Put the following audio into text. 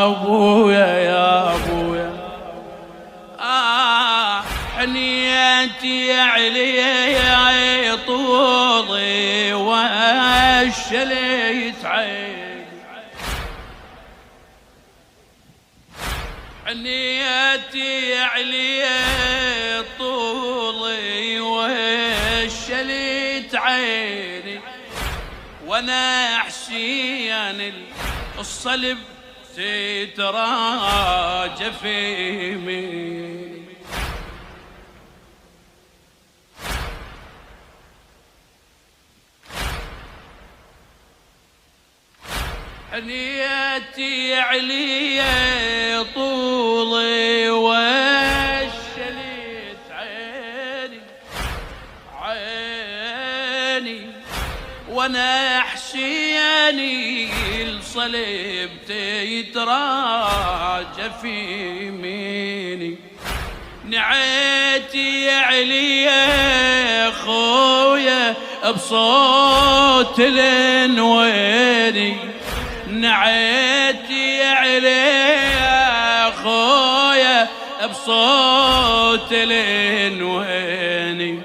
ابويا يا ابويا حنيتي علي طولي والشليت عيني حنيتي علي طولي والشليت عيني وانا حسين الصلب تتراجى في يميني حنيتي علي طولي والشليت عيني وانا حسيني الصليب تتراجى في يميني نعيتي علي يا خويا بصوت الانويني نعيتي علي يا خويا بصوت الانويني